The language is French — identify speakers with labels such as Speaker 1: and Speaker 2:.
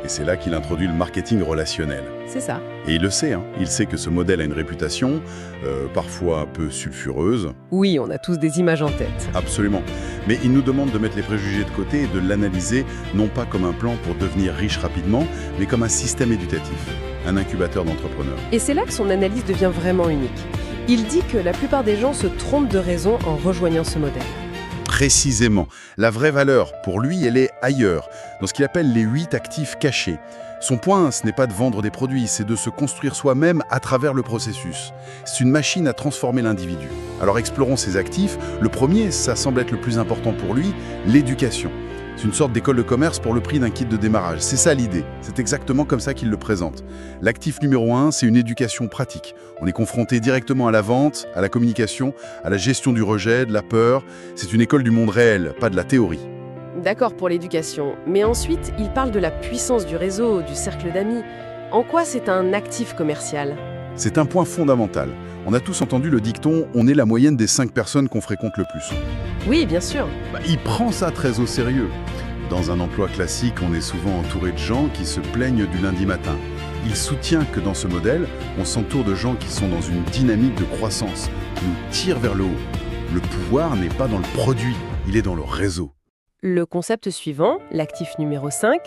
Speaker 1: Et c'est là qu'il introduit le marketing relationnel.
Speaker 2: C'est ça.
Speaker 1: Et il le sait, hein. Il sait que ce modèle a une réputation, parfois un peu sulfureuse.
Speaker 2: Oui, on a tous des images en tête.
Speaker 1: Absolument. Mais il nous demande de mettre les préjugés de côté et de l'analyser non pas comme un plan pour devenir riche rapidement, mais comme un système éducatif, un incubateur d'entrepreneurs.
Speaker 2: Et c'est là que son analyse devient vraiment unique. Il dit que la plupart des gens se trompent de raison en rejoignant ce modèle.
Speaker 1: Précisément. La vraie valeur, pour lui, elle est ailleurs, dans ce qu'il appelle les 8 actifs cachés. Son point, ce n'est pas de vendre des produits, c'est de se construire soi-même à travers le processus. C'est une machine à transformer l'individu. Alors explorons ces actifs. Le premier, ça semble être le plus important pour lui, l'éducation. C'est une sorte d'école de commerce pour le prix d'un kit de démarrage. C'est ça l'idée. C'est exactement comme ça qu'il le présente. L'actif numéro 1, c'est une éducation pratique. On est confronté directement à la vente, à la communication, à la gestion du rejet, de la peur. C'est une école du monde réel, pas de la théorie.
Speaker 2: D'accord pour l'éducation, mais ensuite, il parle de la puissance du réseau, du cercle d'amis. En quoi c'est un actif commercial ?
Speaker 1: C'est un point fondamental. On a tous entendu le dicton « on est la moyenne des 5 personnes qu'on fréquente le plus ».
Speaker 2: Oui, bien sûr.
Speaker 1: Il prend ça très au sérieux. Dans un emploi classique, on est souvent entouré de gens qui se plaignent du lundi matin. Il soutient que dans ce modèle, on s'entoure de gens qui sont dans une dynamique de croissance, qui nous tirent vers le haut. Le pouvoir n'est pas dans le produit, il est dans le réseau.
Speaker 2: Le concept suivant, l'actif numéro 5,